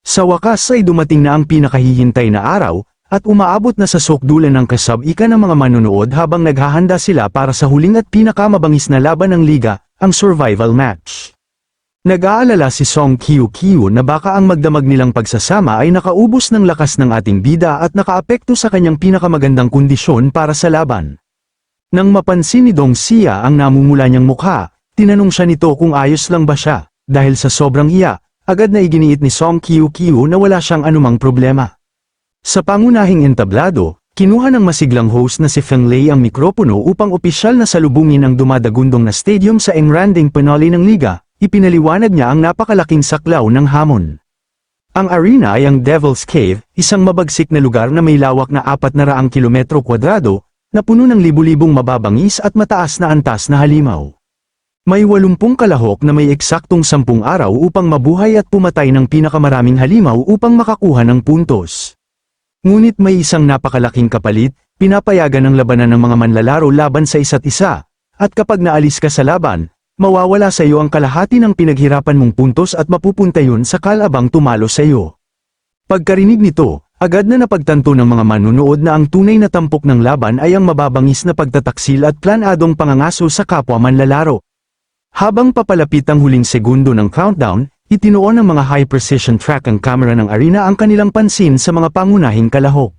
Sa wakas ay dumating na ang pinakahihintay na araw, at umaabot na sa sukdulan ng kasab-ika ng mga manunood habang naghahanda sila para sa huling at pinakamabangis na laban ng liga, ang survival match. Nag-aalala si Song Kyu-kyu na baka ang magdamag nilang pagsasama ay nakaubos ng lakas ng ating bida at nakaapekto sa kanyang pinakamagandang kondisyon para sa laban. Nang mapansin ni Dong Xia ang namumula niyang mukha, tinanong siya nito kung ayos lang ba siya. Dahil sa sobrang hiya, agad na iginiit ni Song Kyu-kyu na wala siyang anumang problema. Sa pangunahing entablado, kinuha ng masiglang host na si Feng Lei ang mikropono upang opisyal na salubungin ang dumadagundong na stadium sa engranding finale ng liga. Ipinaliwanag niya ang napakalaking saklaw ng hamon. Ang arena ay ang Devil's Cave, isang mabagsik na lugar na may lawak na 400 kilometro kwadrado, na puno ng libu-libong mababangis at mataas na antas na halimaw. May 80 kalahok na may eksaktong 10 araw upang mabuhay at pumatay ng pinakamaraming halimaw upang makakuha ng puntos. Ngunit may isang napakalaking kapalit, pinapayagan ng labanan ng mga manlalaro laban sa isa't isa, at kapag naalis ka sa laban, mawawala sa iyo ang kalahati ng pinaghirapan mong puntos at mapupunta yun sa kalabang tumalo sa iyo. Pagkarinig nito, agad na napagtanto ng mga manunood na ang tunay na tampok ng laban ay ang mababangis na pagtataksil at planadong pangangaso sa kapwa manlalaro. Habang papalapit ang huling segundo ng countdown, itinuon ng mga high-precision track ang kamera ng arena ang kanilang pansin sa mga pangunahing kalahok.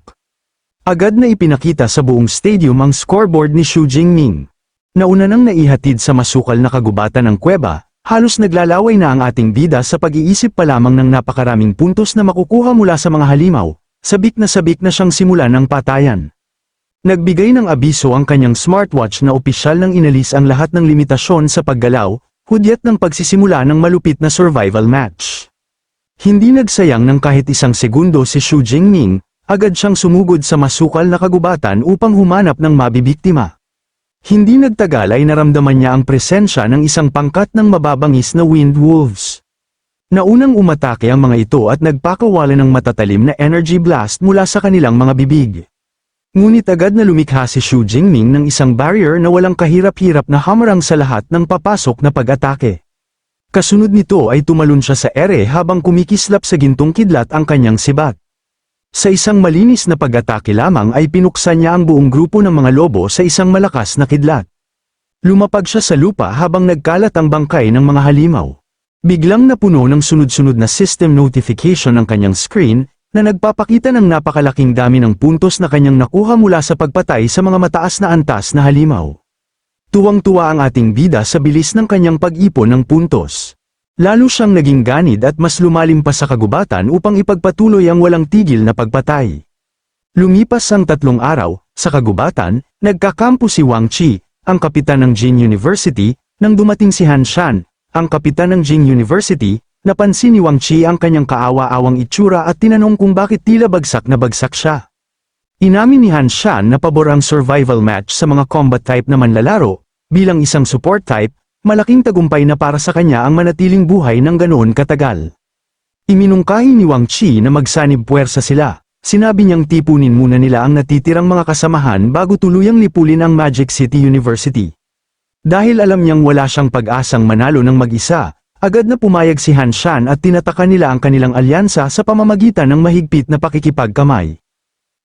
Agad na ipinakita sa buong stadium ang scoreboard ni Xu Jingming. Nauna nang naihatid sa masukal na kagubatan ng kuweba, halos naglalaway na ang ating bida sa pag-iisip pa lamang ng napakaraming puntos na makukuha mula sa mga halimaw, sabik na siyang simulan ng patayan. Nagbigay ng abiso ang kanyang smartwatch na opisyal nang inalis ang lahat ng limitasyon sa paggalaw, hudyat ng pagsisimula ng malupit na survival match. Hindi nagsayang ng kahit isang segundo si Xu Jingming, agad siyang sumugod sa masukal na kagubatan upang humanap ng mabibiktima. Hindi nagtagal ay naramdaman niya ang presensya ng isang pangkat ng mababangis na Wind Wolves. Naunang umatake ang mga ito at nagpakawala ng matatalim na energy blast mula sa kanilang mga bibig. Ngunit agad na lumikha si Xu Jingming ng isang barrier na walang kahirap-hirap na hamarang sa lahat ng papasok na pag-atake. Kasunod nito ay tumalon siya sa ere habang kumikislap sa gintong kidlat ang kanyang sibat. Sa isang malinis na pag-atake lamang ay pinuksan niya ang buong grupo ng mga lobo sa isang malakas na kidlat. Lumapag siya sa lupa habang nagkalat ang bangkay ng mga halimaw. Biglang napuno ng sunod-sunod na system notification ang kanyang screen, na nagpapakita ng napakalaking dami ng puntos na kanyang nakuha mula sa pagpatay sa mga mataas na antas na halimaw. Tuwang-tuwa ang ating bida sa bilis ng kanyang pag-ipon ng puntos. Lalo siyang naging ganid at mas lumalim pa sa kagubatan upang ipagpatuloy ang walang tigil na pagpatay. Lumipas ang 3 araw, sa kagubatan, nagkakampo si Wang Qi, ang kapitan ng Jing University, nang dumating si Han Shan, ang kapitan ng Jing University. Napansin ni Wang Qi ang kanyang kaawa-awang itsura at tinanong kung bakit tila bagsak na bagsak siya. Inamin ni Han Shan na pabor ang survival match sa mga combat type na manlalaro, bilang isang support type, malaking tagumpay na para sa kanya ang manatiling buhay ng ganoon katagal. Iminungkahi ni Wang Qi na magsanib puwersa sila, sinabi niyang tipunin muna nila ang natitirang mga kasamahan bago tuluyang lipulin ang Magic City University. Dahil alam niyang wala siyang pag-asang manalo ng mag-isa, agad na pumayag si Han Shan at tinataka nila ang kanilang alyansa sa pamamagitan ng mahigpit na pakikipagkamay.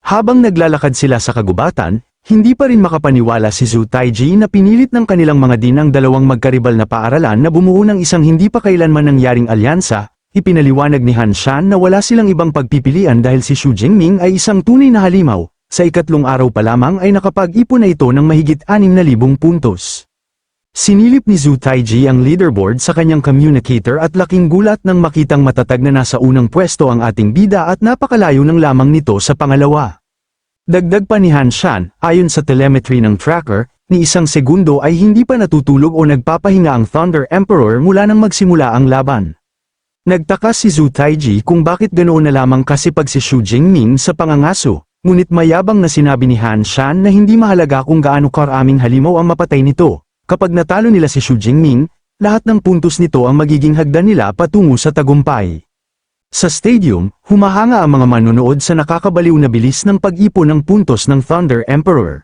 Habang naglalakad sila sa kagubatan, hindi pa rin makapaniwala si Zhu Taiji na pinilit ng kanilang mga din ang dalawang magkaribal na paaralan na bumuo ng isang hindi pa kailanman nangyaring alyansa. Ipinaliwanag ni Han Shan na wala silang ibang pagpipilian dahil si Xu Jingming ay isang tunay na halimaw. Sa 3 araw pa lamang ay nakapag-ipon na ito ng mahigit 6,000 puntos. Sinilip ni Zhu Taiji ang leaderboard sa kanyang communicator at laking gulat nang makitang matatag na nasa unang pwesto ang ating bida at napakalayo ng lamang nito sa pangalawa. Dagdag pa ni Han Shan, ayon sa telemetry ng tracker, ni isang segundo ay hindi pa natutulog o nagpapahinga ang Thunder Emperor mula nang magsimula ang laban. Nagtaka si Zhu Taiji kung bakit ganoon na lamang kasipag si Xu Jingming sa pangangaso, ngunit mayabang na sinabi ni Han Shan na hindi mahalaga kung gaano karaming halimaw ang mapatay nito. Kapag natalo nila si Xu Jingming, lahat ng puntos nito ang magiging hagdan nila patungo sa tagumpay. Sa stadium, humahanga ang mga manonood sa nakakabaliw na bilis ng pag-ipon ng puntos ng Thunder Emperor.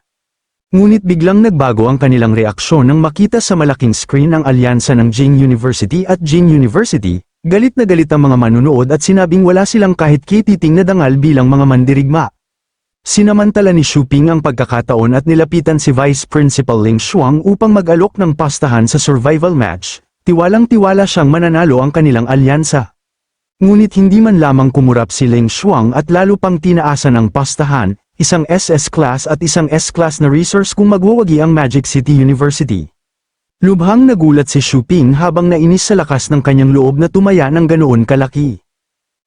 Ngunit biglang nagbago ang kanilang reaksyon nang makita sa malaking screen ang alyansa ng Jing University at Jing University, Galit na galit ang mga manunood at sinabing wala silang kahit kititing na dangal bilang mga mandirigma. Sinamantala ni Xu Ping ang pagkakataon at nilapitan si Vice Principal Ling Xuang upang mag-alok ng pastahan sa survival match, tiwalang-tiwala siyang mananalo ang kanilang alyansa. Ngunit hindi man lamang kumurap si Ling Xuang at lalo pang tinaasan ang pastahan, isang SS class at isang S-class na resource kung magwawagi ang Magic City University. Lubhang nagulat si Xu Ping habang nainis sa lakas ng kanyang loob na tumaya ng ganoon kalaki.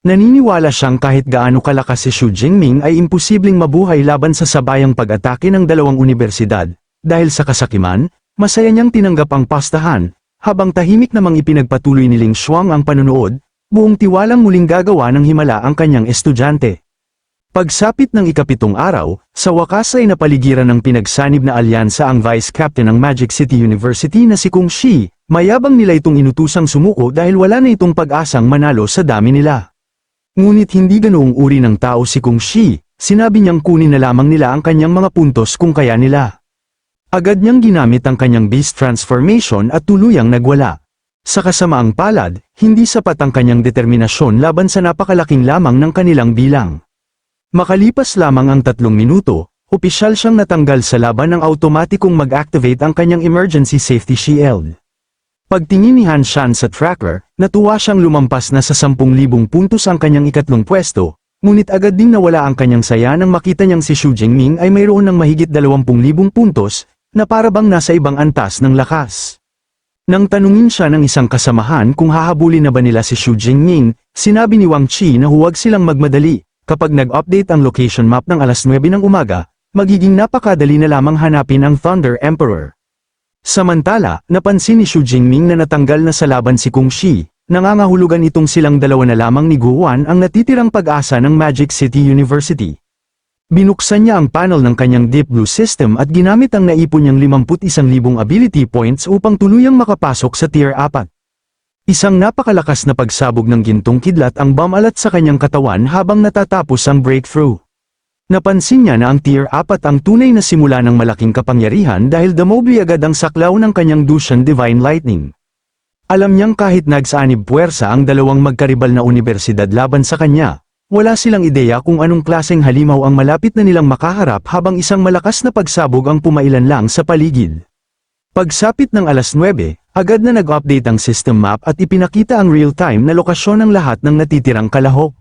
Naniniwala siyang kahit gaano kalakas si Xu Jingming ay imposibleng mabuhay laban sa sabayang pag-atake ng dalawang universidad. Dahil sa kasakiman, masaya niyang tinanggap ang pastahan, habang tahimik namang ipinagpatuloy ni Ling Xuang ang panonood, buong tiwalang muling gagawa ng himala ang kanyang estudyante. Pagsapit ng ikapitong araw, sa wakas ay napaligiran ng pinagsanib na alyansa ang Vice Captain ng Magic City University na si Kung Shi. Mayabang nila itong inutusang sumuko dahil wala na itong pag-asang manalo sa dami nila. Ngunit hindi ganoong uri ng tao si Kung Shi, sinabi niyang kunin na lamang nila ang kanyang mga puntos kung kaya nila. Agad niyang ginamit ang kanyang beast transformation at tuluyang nagwala. Sa kasamaang palad, hindi sapat ang kanyang determinasyon laban sa napakalaking lamang ng kanilang bilang. Makalipas lamang ang 3 minuto, opisyal siyang natanggal sa laban ng automatikong mag-activate ang kanyang emergency safety shield. Pagtingin ni Han Shan sa tracker, natuwa siyang lumampas na sa 10,000 puntos ang kanyang ikatlong pwesto, ngunit agad ding nawala ang kanyang saya nang makita niyang si Xu Jingming ay mayroon ng mahigit 20,000 puntos, na parabang nasa ibang antas ng lakas. Nang tanungin siya ng isang kasamahan kung hahabulin na ba nila si Xu Jingming, sinabi ni Wang Qi na huwag silang magmadali. Kapag nag-update ang location map ng alas 9 ng umaga, magiging napakadali na lamang hanapin ang Thunder Emperor. Samantala, napansin ni Xu Jingming na natanggal na sa laban si Kung Shi, nangangahulugan itong silang dalawa na lamang ni Guan ang natitirang pag-asa ng Magic City University. Binuksan niya ang panel ng kanyang Deep Blue System at ginamit ang naipon niyang 51,000 ability points upang tuluyang makapasok sa Tier 4. Isang napakalakas na pagsabog ng gintong kidlat ang bumalat sa kanyang katawan habang natatapos ang breakthrough. Napansin niya na ang Tier 4 ang tunay na simula ng malaking kapangyarihan dahil dumobli agad ang saklaw ng kanyang Dushan Divine Lightning. Alam niyang kahit nagsaanib puwersa ang dalawang magkaribal na universidad laban sa kanya, wala silang ideya kung anong klaseng halimaw ang malapit na nilang makaharap habang isang malakas na pagsabog ang pumailan lang sa paligid. Pagsapit ng alas 9, agad na nag-update ang system map at ipinakita ang real-time na lokasyon ng lahat ng natitirang kalahok.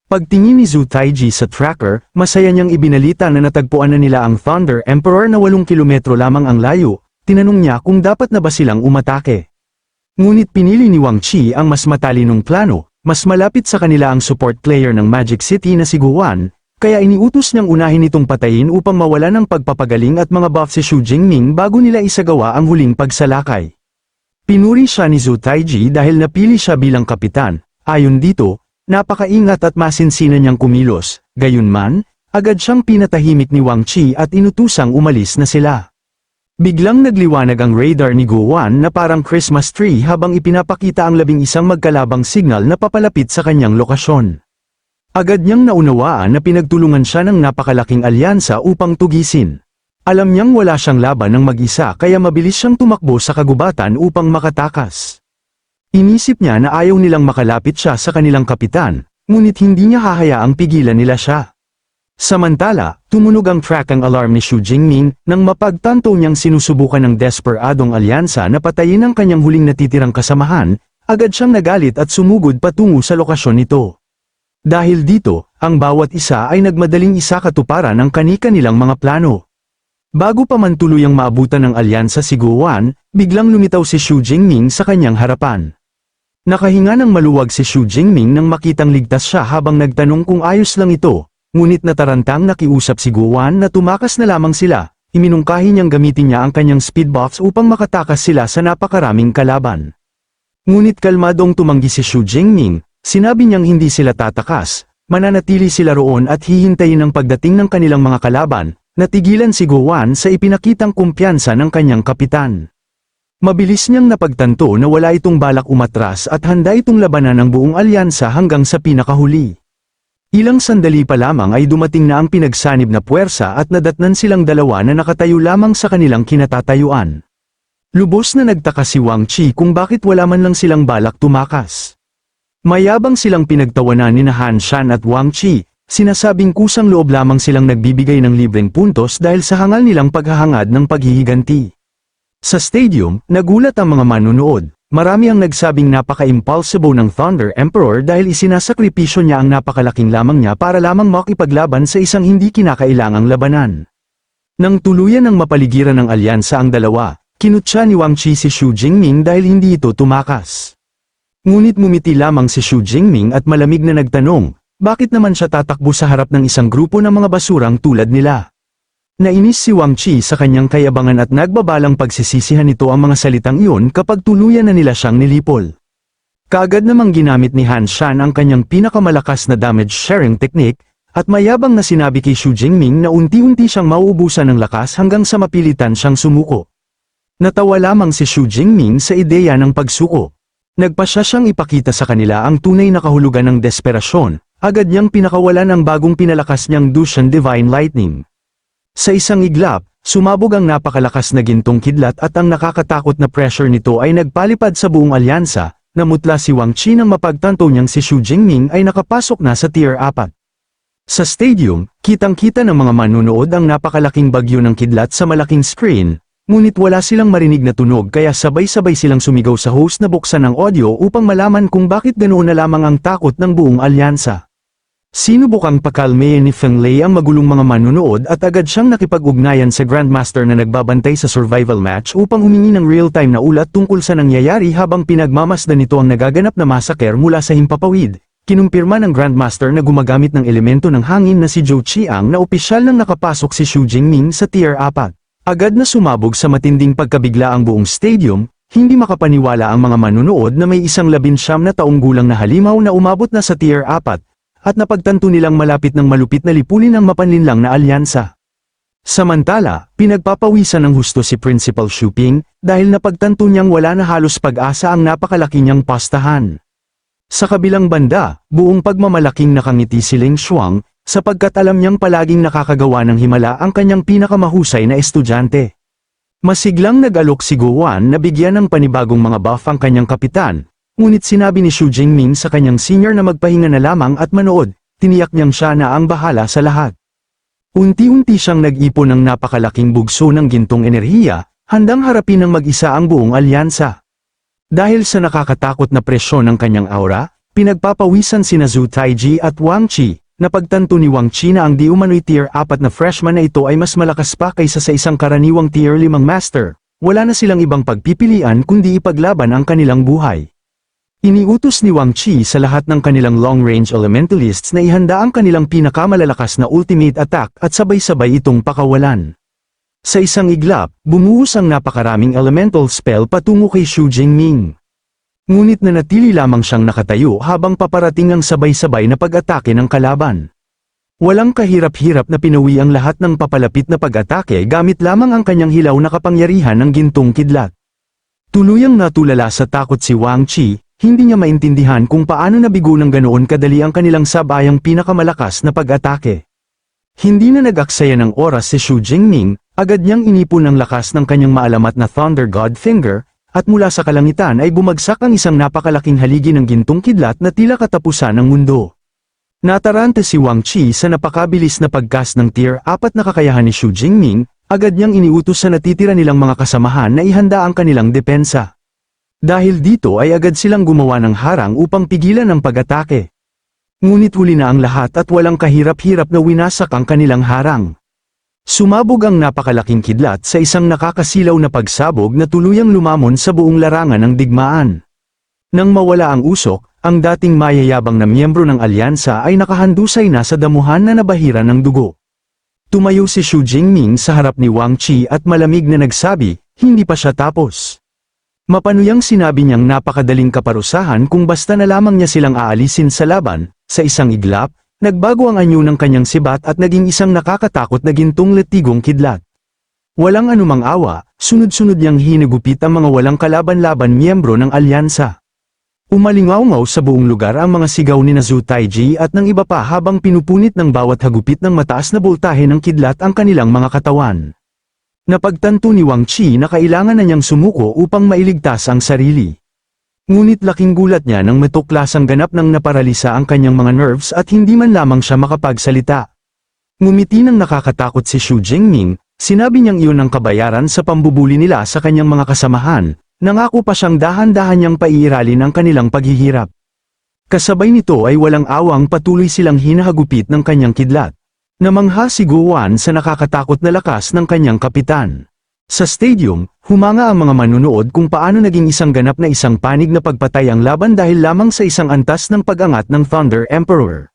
Pagtingin ni Zhu Taiji sa tracker, masaya niyang ibinalita na natagpuan na nila ang Thunder Emperor na 8 kilometro lamang ang layo. Tinanong niya kung dapat na ba silang umatake. Ngunit pinili ni Wang Qi ang mas matalinong plano, mas malapit sa kanila ang support player ng Magic City na si Guan, kaya iniutos niyang unahin itong patayin upang mawala ng pagpapagaling at mga buff si Xu Jingming bago nila isagawa ang huling pagsalakay. Pinuri siya ni Zhu Taiji dahil napili siya bilang kapitan. Ayon dito, napakaingat at masinsinan niyang kumilos, gayunman, agad siyang pinatahimik ni Wang Qi at inutusang umalis na sila. Biglang nagliwanag ang radar ni Guan na parang Christmas tree habang ipinapakita ang 11 magkalabang signal na papalapit sa kanyang lokasyon. Agad niyang naunawaan na pinagtulungan siya ng napakalaking alyansa upang tugisin. Alam niyang wala siyang laban ng mag-isa kaya mabilis siyang tumakbo sa kagubatan upang makatakas. Inisip niya na ayaw nilang makalapit siya sa kanilang kapitan, ngunit hindi niya hahayaang pigilan nila siya. Samantala, tumunog ang track-ang alarm ni Xu Jingming nang mapagtanto niyang sinusubukan ng desperadong alyansa na patayin ang kanyang huling natitirang kasamahan, agad siyang nagalit at sumugod patungo sa lokasyon nito. Dahil dito, ang bawat isa ay nagmadaling isakatuparan ang kani-kanilang mga plano. Bago pa man tuluyang maabutan ng alyansa si Guan, biglang lumitaw si Xu Jingming sa kanyang harapan. Nakahinga ng maluwag si Xu Jingming nang makitang ligtas siya habang nagtanong kung ayos lang ito, ngunit natarantang nakiusap si Guan na tumakas na lamang sila, iminungkahi niyang gamitin niya ang kanyang speed buffs upang makatakas sila sa napakaraming kalaban. Ngunit kalmadong tumanggi si Xu Jingming. Sinabi niyang hindi sila tatakas, mananatili sila roon at hihintayin ang pagdating ng kanilang mga kalaban, natigilan si Guan sa ipinakitang kumpiyansa ng kanyang kapitan. Mabilis niyang napagtanto na wala itong balak umatras at handa itong labanan ng buong alyansa hanggang sa pinakahuli. Ilang sandali pa lamang ay dumating na ang pinagsanib na puwersa at nadatnan silang dalawa na nakatayo lamang sa kanilang kinatatayuan. Lubos na nagtaka si Wang Qi kung bakit wala man lang silang balak tumakas. Mayabang silang pinagtawanan ni Han Shan at Wang Qi, sinasabing kusang loob lamang silang nagbibigay ng libreng puntos dahil sa hangal nilang paghahangad ng paghihiganti. Sa stadium, nagulat ang mga manunood. Marami ang nagsabing napaka-impulsive ng Thunder Emperor dahil isinasakripisyo niya ang napakalaking lamang niya para lamang makipaglaban sa isang hindi kinakailangang labanan. Nang tuluyan ng mapaligiran ng alyansa ang dalawa, kinutya ni Wang Qi si Xu Jingming dahil hindi ito tumakas. Ngunit ngumiti lamang si Xu Jingming at malamig na nagtanong, bakit naman siya tatakbo sa harap ng isang grupo ng mga basurang tulad nila? Nainis si Wang Qi sa kanyang kayabangan at nagbabalang pagsisisihan nito ang mga salitang iyon kapag tuluyan na nila siyang nilipol. Kaagad namang ginamit ni Han Shan ang kanyang pinakamalakas na damage sharing technique, at mayabang na sinabi kay Xu Jingming na unti-unti siyang mauubusan ng lakas hanggang sa mapilitan siyang sumuko. Natawa lamang si Xu Jingming sa ideya ng pagsuko. Nagpasya siyang ipakita sa kanila ang tunay na kahulugan ng desperasyon, agad niyang pinakawalan ang bagong pinalakas niyang Dushan Divine Lightning. Sa isang iglap, sumabog ang napakalakas na gintong kidlat at ang nakakatakot na pressure nito ay nagpalipad sa buong alyansa, namutla si Wang Qi nang mapagtanto niyang si Xu Jingming ay nakapasok na sa Tier 4. Sa stadium, kitang-kita ng mga manunood ang napakalaking bagyo ng kidlat sa malaking screen, ngunit wala silang marinig na tunog kaya sabay-sabay silang sumigaw sa host na buksan ang audio upang malaman kung bakit ganoon na lamang ang takot ng buong alyansa. Sinubukang pakalmayan ni Feng Lei ang magulong mga manunood at agad siyang nakipag-ugnayan sa Grandmaster na nagbabantay sa survival match upang humingi ng real-time na ulat tungkol sa nangyayari habang pinagmamasdan nito ang nagaganap na massacre mula sa himpapawid. Kinumpirma ng Grandmaster na gumagamit ng elemento ng hangin na si Zhou Qiang na opisyal nang nakapasok si Xu Jingming sa Tier 4. Agad na sumabog sa matinding pagkabigla ang buong stadium, hindi makapaniwala ang mga manunood na may isang 19 na taong gulang na halimaw na umabot na sa Tier 4. At napagtanto nilang malapit ng malupit na lipulin ang mapanlinlang na alyansa. Samantala, pinagpapawisan ng husto si Principal Xu Ping, dahil napagtanto niyang wala na halos pag-asa ang napakalaki niyang pastahan. Sa kabilang banda, buong pagmamalaking nakangiti si Ling Xuang, sapagkat alam niyang palaging nakakagawa ng himala ang kanyang pinakamahusay na estudyante. Masiglang nag-alok si Guan na bigyan ng panibagong mga buff ang kanyang kapitan. Ngunit sinabi ni Xu Jingming sa kanyang senior na magpahinga na lamang at manood, tiniyak niyang siya na ang bahala sa lahat. Unti-unti siyang nag-ipon ng napakalaking bugso ng gintong enerhiya, handang harapin ng mag-isa ang buong alyansa. Dahil sa nakakatakot na presyon ng kanyang aura, pinagpapawisan sina Zhu Taiji at Wang Qi, napagtanto ni Wang Qi na ang di umano'y Tier 4 na freshman na ito ay mas malakas pa kaysa sa isang karaniwang Tier 5 master, wala na silang ibang pagpipilian kundi ipaglaban ang kanilang buhay. Iniutos ni Wang Qi sa lahat ng kanilang long-range elementalists na ihanda ang kanilang pinakamalalakas na ultimate attack at sabay-sabay itong pakawalan. Sa isang iglap, bumuhos ang napakaraming elemental spell patungo kay Xu Jingming. Ngunit nanatili lamang siyang nakatayo habang paparating ang sabay-sabay na pag-atake ng kalaban. Walang kahirap-hirap na pinawi ang lahat ng papalapit na pag-atake gamit lamang ang kanyang hilaw na kapangyarihan ng gintong kidlat. Tuluyang natulala sa takot si Wang Qi. Hindi niya maintindihan kung paano nabigo ng ganoon kadali ang kanilang sabayang pinakamalakas na pag-atake. Hindi na nag-aksaya ng oras si Xu Jingming, agad niyang inipon ang lakas ng kanyang maalamat na Thunder God Finger, at mula sa kalangitan ay bumagsak ang isang napakalaking haligi ng gintong kidlat na tila katapusan ng mundo. Natarante si Wang Qi sa napakabilis na pagkas ng Tier 4 na kakayahan ni Xu Jingming, agad niyang iniutos sa natitira nilang mga kasamahan na ihanda ang kanilang depensa. Dahil dito ay agad silang gumawa ng harang upang pigilan ang pag-atake. Ngunit huli na ang lahat at walang kahirap-hirap na winasak ang kanilang harang. Sumabog ang napakalaking kidlat sa isang nakakasilaw na pagsabog na tuluyang lumamon sa buong larangan ng digmaan. Nang mawala ang usok, ang dating mayayabang na miyembro ng alyansa ay nakahandusay na sa damuhan na nabahira ng dugo. Tumayo si Xu Jingming sa harap ni Wang Qi at malamig na nagsabi, hindi pa siya tapos. Mapanuyang sinabi niyang napakadaling kaparusahan kung basta na lamang niya silang aalisin sa laban. Sa isang iglap, nagbago ang anyo ng kanyang sibat at naging isang nakakatakot na gintong letigong kidlat. Walang anumang awa, sunod-sunod niyang hinagupit ang mga walang kalaban-laban miyembro ng alyansa. Umalingaw-ngaw sa buong lugar ang mga sigaw ni Zhu Taiji at ng iba pa habang pinupunit ng bawat hagupit ng mataas na boltahe ng kidlat ang kanilang mga katawan. Napagtanto ni Wang Qi na kailangan na niyang sumuko upang mailigtas ang sarili. Ngunit laking gulat niya nang matuklasang ganap nang naparalisa ang kanyang mga nerves at hindi man lamang siya makapagsalita. Ngumiti nang nakakatakot si Xu Jingming, sinabi niyang iyon ang kabayaran sa pambubuli nila sa kanyang mga kasamahan, nangako pa siyang dahan-dahan niyang paiiralin ang kanilang paghihirap. Kasabay nito ay walang awang patuloy silang hinahagupit ng kanyang kidlat. Namangha si Guan sa nakakatakot na lakas ng kanyang kapitan. Sa stadium, humanga ang mga manunood kung paano naging isang ganap na isang panig na pagpatay ang laban dahil lamang sa isang antas ng pag-angat ng Thunder Emperor.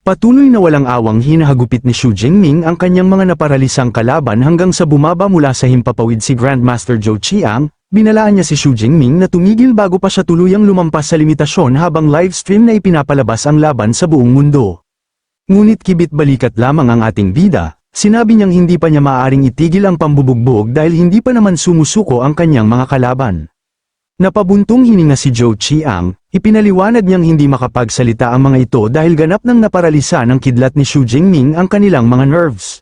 Patuloy na walang awang hinahagupit ni Xu Jingming ang kanyang mga naparalisang kalaban hanggang sa bumaba mula sa himpapawid si Grandmaster Zhou Qiang, binalaan niya si Xu Jingming na tumigil bago pa siya tuluyang lumampas sa limitasyon habang livestream na ipinapalabas ang laban sa buong mundo. Ngunit kibit-balikat lamang ang ating bida. Sinabi niyang hindi pa niya maaaring itigil ang pambubugbog dahil hindi pa naman sumusuko ang kanyang mga kalaban. Napabuntong hininga si Zhou Qiang, ipinaliwanag niyang hindi makapagsalita ang mga ito dahil ganap nang naparalisa ng kidlat ni Xu Jingming ang kanilang mga nerves.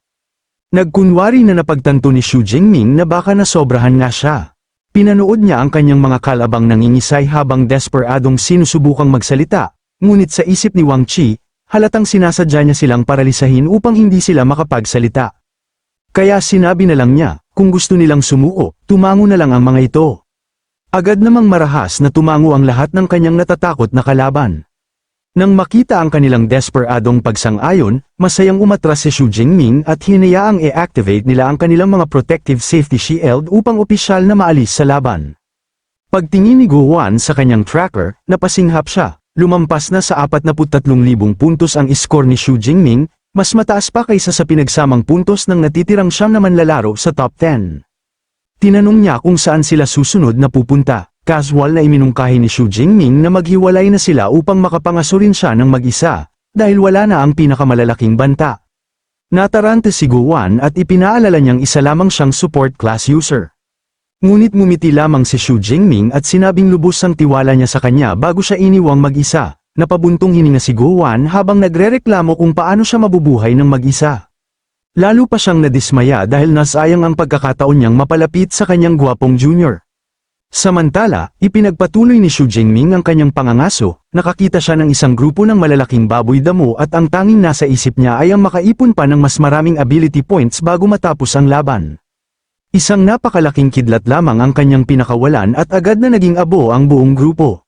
Nagkunwari na napagtanto ni Xu Jingming na baka nasobrahan nga siya. Pinanood niya ang kanyang mga kalabang nangingisay habang desperadong sinusubukang magsalita, ngunit sa isip ni Wang Qi, halatang sinasadya niya silang paralisahin upang hindi sila makapagsalita. Kaya sinabi na lang niya, kung gusto nilang sumuko, tumango na lang ang mga ito. Agad namang marahas na tumango ang lahat ng kanyang natatakot na kalaban. Nang makita ang kanilang desperadong pagsang-ayon, masayang umatras si Xu Jingming at hinayaang i-activate nila ang kanilang mga protective safety shield upang opisyal na maalis sa laban. Pagtingin ni Guan sa kanyang tracker, napasinghap siya. Lumampas na sa 43,000 puntos ang score ni Xu Jingming, mas mataas pa kaysa sa pinagsamang puntos ng natitirang siyam na manlalaro sa top 10. Tinanong niya kung saan sila susunod na pupunta, casual na iminungkahi ni Xu Jingming na maghiwalay na sila upang makapangasurin siya ng mag-isa, dahil wala na ang pinakamalalaking banta. Natarante si Guan at ipinaalala niyang isa lamang siyang support class user. Ngunit ngumiti lamang si Xu Jingming at sinabing lubos ang tiwala niya sa kanya bago siya iniwang mag-isa. Napabuntong hininga si Guan habang nagrereklamo kung paano siya mabubuhay ng mag-isa. Lalo pa siyang nadismaya dahil nasayang ang pagkakataon niyang mapalapit sa kanyang gwapong junior. Samantala, ipinagpatuloy ni Xu Jingming ang kanyang pangangaso, nakakita siya ng isang grupo ng malalaking baboy damo at ang tanging nasa isip niya ay ang makaipon pa ng mas maraming ability points bago matapos ang laban. Isang napakalaking kidlat lamang ang kanyang pinakawalan at agad na naging abo ang buong grupo.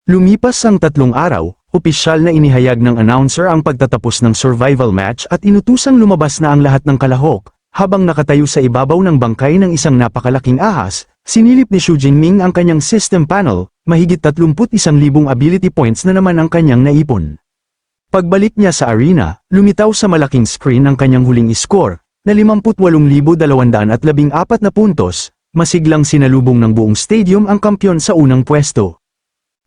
Lumipas ang 3 araw, opisyal na inihayag ng announcer ang pagtatapos ng survival match at inutusang lumabas na ang lahat ng kalahok. Habang nakatayo sa ibabaw ng bangkay ng isang napakalaking ahas, sinilip ni Xu Jingming ang kanyang system panel, mahigit 31,000 ability points na naman ang kanyang naipon. Pagbalik niya sa arena, lumitaw sa malaking screen ang kanyang huling score, na 58,214 na puntos, masiglang sinalubong ng buong stadium ang kampyon sa unang pwesto.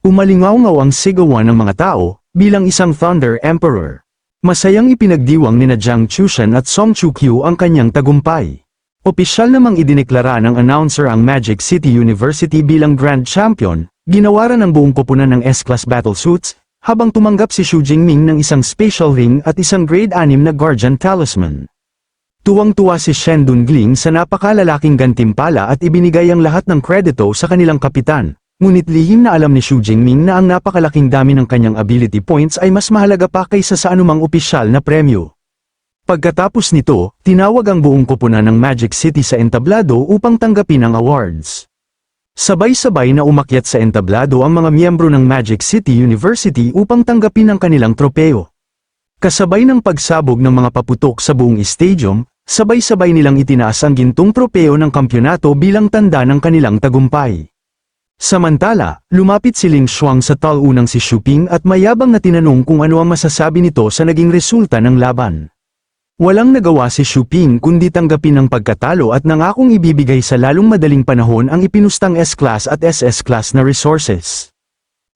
Umalingaw-ngaw ang sigawan ng mga tao, bilang isang Thunder Emperor. Masayang ipinagdiwang nina Jiang Chushan at Song Chukyu ang kanyang tagumpay. Opisyal namang idineklara ng announcer ang Magic City University bilang Grand Champion, ginawaran ng buong koponan ng S-Class battlesuits, habang tumanggap si Xu Jingming ng isang special ring at isang grade 6 na Guardian Talisman. Tuwang-tuwa si Shen Dongling sa napakalalaking gantimpala at ibinigay ang lahat ng kredito sa kanilang kapitan, ngunit lihim na alam ni Xu Jingming na ang napakalaking dami ng kanyang ability points ay mas mahalaga pa kaysa sa anumang opisyal na premyo. Pagkatapos nito, tinawag ang buong koponan ng Magic City sa entablado upang tanggapin ang awards. Sabay-sabay na umakyat sa entablado ang mga miyembro ng Magic City University upang tanggapin ang kanilang tropeo. Kasabay ng pagsabog ng mga paputok sa buong stadium, sabay-sabay nilang itinaas ang gintong tropeo ng kampyonato bilang tanda ng kanilang tagumpay. Samantala, lumapit si Ling Xuang sa talunang si Xu Ping at mayabang na tinanong kung ano ang masasabi nito sa naging resulta ng laban. Walang nagawa si Xu Ping kundi tanggapin ang pagkatalo at nangakong ibibigay sa lalong madaling panahon ang ipinustang S-Class at SS-Class na resources.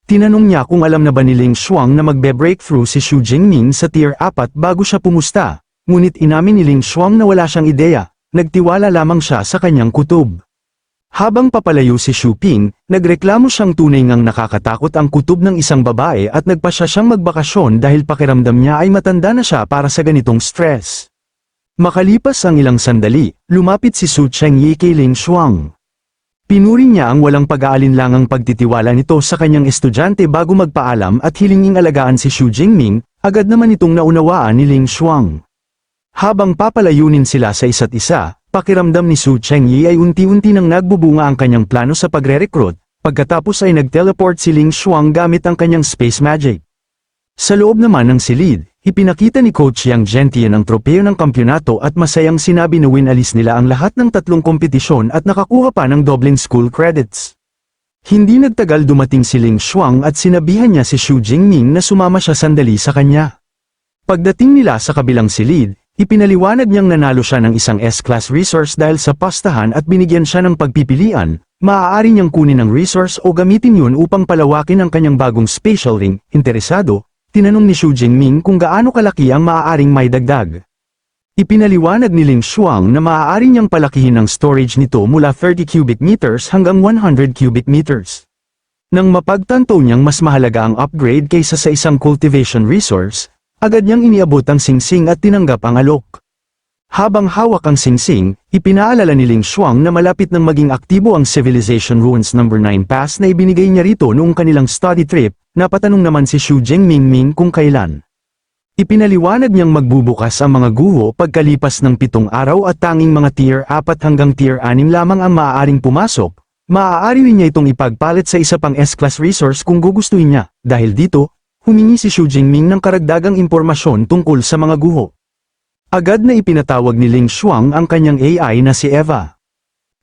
Tinanong niya kung alam na ba ni Ling Xuang na magbe-breakthrough si Xu Jingming sa Tier 4 bago siya pumusta, ngunit inamin ni Ling Xuang na wala siyang ideya, nagtiwala lamang siya sa kanyang kutob. Habang papalayo si Xu Ping, nagreklamo siyang tunay ngang nakakatakot ang kutob ng isang babae at nagpasya siyang magbakasyon dahil pakiramdam niya ay matanda na siya para sa ganitong stress. Makalipas ang ilang sandali, lumapit si Su Chengyi kay Ling Xuang. Pinuri niya ang walang pag-aalinlangang pagtitiwala nito sa kanyang estudyante bago magpaalam at hilinging alagaan si Xu Jingming, agad naman itong naunawaan ni Ling Xuang. Habang papalayunin sila sa isa't isa, pakiramdam ni Su Chengyi ay unti-unti nang nagbubunga ang kanyang plano sa pagre-recruit, pagkatapos ay nag-teleport si Ling Xuang gamit ang kanyang space magic. Sa loob naman ng silid, ipinakita ni Coach Yang Zhentian ang tropeo ng kampyonato at masayang sinabi na winalis nila ang lahat ng 3 kompetisyon at nakakuha pa ng dobleng school credits. Hindi nagtagal dumating si Ling Xuang at sinabihan niya si Xu Jingming na sumama siya sandali sa kanya. Pagdating nila sa kabilang silid, ipinaliwanag niyang nanalo siya ng isang S-class resource dahil sa pastahan at binigyan siya ng pagpipilian, maaari niyang kunin ang resource o gamitin yun upang palawakin ang kanyang bagong spatial ring. Interesado, tinanong ni Xu Jingming kung gaano kalaki ang maaaring may dagdag. Ipinaliwanag ni Ling Xuang na maaari niyang palakihin ang storage nito mula 30 cubic meters hanggang 100 cubic meters. Nang mapagtanto niyang mas mahalaga ang upgrade kaysa sa isang cultivation resource, agad niyang iniabot ang singsing at tinanggap ang alok. Habang hawak ang singsing, ipinaalala ni Ling Xuang na malapit nang maging aktibo ang Civilization Ruins No. 9 Pass na ibinigay niya rito noong kanilang study trip. Napatanong naman si Xu Jingming kung kailan. Ipinaliwanag niyang magbubukas ang mga guho pagkalipas ng 7 araw at tanging mga tier 4 hanggang tier 6 lamang ang maaaring pumasok. Maaari rin niya itong ipagpalit sa isa pang S-class resource kung gugustuhin niya. Dahil dito, humingi si Xu Jingming ng karagdagang impormasyon tungkol sa mga guho. Agad na ipinatawag ni Ling Xuang ang kanyang AI na si Eva.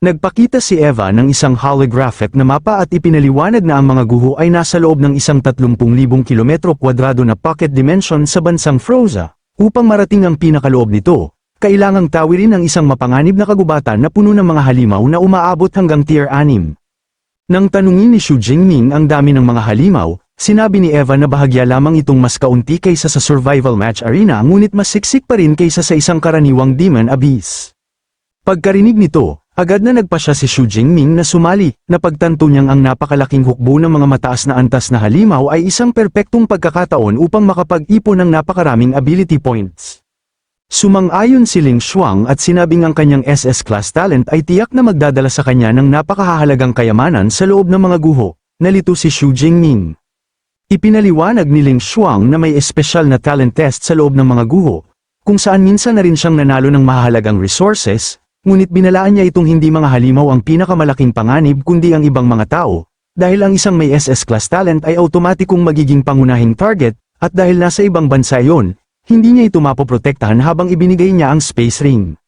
Nagpakita si Eva ng isang holographic na mapa at ipinaliwanag na ang mga guho ay nasa loob ng isang 30,000 kilometro kwadrado na pocket dimension sa bansang Froza. Upang marating ang pinakaloob nito, kailangang tawirin ang isang mapanganib na kagubatan na puno ng mga halimaw na umaabot hanggang tier 6. Nang tanungin ni Xu Jingming ang dami ng mga halimaw, sinabi ni Eva na bahagya lamang itong mas kaunti kaysa sa survival match arena ngunit mas siksik pa rin kaysa sa isang karaniwang demon abyss. Pagkarinig nito, agad na nagpasya si Xu Jingming na sumali, napagtanto niyang ang napakalaking hukbo ng mga mataas na antas na halimaw ay isang perpektong pagkakataon upang makapag-ipon ng napakaraming ability points. Sumang-ayon si Ling Xuang at sinabing ang kanyang SS class talent ay tiyak na magdadala sa kanya ng napakahalagang kayamanan sa loob ng mga guho. Nalito si Xu Jingming. Ipinaliwanag ni Ling Xuang na may espesyal na talent test sa loob ng mga guho, kung saan minsan na rin siyang nanalo ng mahalagang resources. Ngunit binalaan niya itong hindi mga halimaw ang pinakamalaking panganib kundi ang ibang mga tao, dahil ang isang may SS class talent ay automatikong magiging pangunahing target, at dahil nasa ibang bansa yon, hindi niya ito mapoprotektahan habang ibinigay niya ang space ring.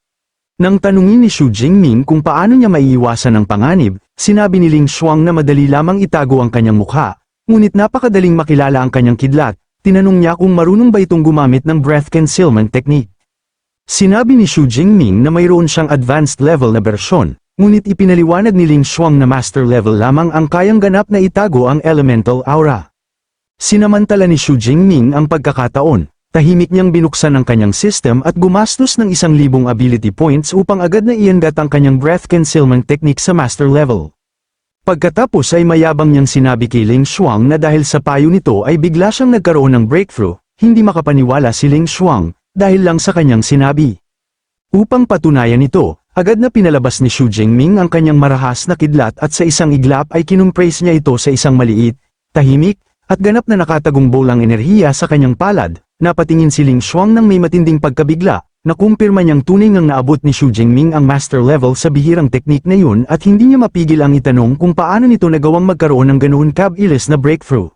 Nang tanungin ni Xu Jingming kung paano niya maiiwasan ang panganib, sinabi ni Ling Xuang na madali lamang itago ang kanyang mukha, ngunit napakadaling makilala ang kanyang kidlat. Tinanong niya kung marunong ba itong gumamit ng breath concealment technique. Sinabi ni Xu Jingming na mayroon siyang advanced level na bersyon, ngunit ipinaliwanag ni Ling Xuang na master level lamang ang kayang ganap na itago ang elemental aura. Sinamantala ni Xu Jingming ang pagkakataon, tahimik niyang binuksan ang kanyang system at gumastos ng 1,000 ability points upang agad na iangat ang kanyang breath concealment technique sa master level. Pagkatapos ay mayabang niyang sinabi kay Ling Xuang na dahil sa payo nito ay bigla siyang nagkaroon ng breakthrough. Hindi makapaniwala si Ling Xuang dahil lang sa kanyang sinabi. Upang patunayan ito, agad na pinalabas ni Xu Jingming ang kanyang marahas na kidlat at sa isang iglap ay kinumpress niya ito sa isang maliit, tahimik, at ganap na nakatagong bolang enerhiya sa kanyang palad. Napatingin si Ling Xuang nang may matinding pagkabigla, nakumpirma niyang tunay ngang naabot ni Xu Jingming ang master level sa bihirang teknik na yun at hindi niya mapigil ang itanong kung paano nito nagawang magkaroon ng ganoon kabilis na breakthrough.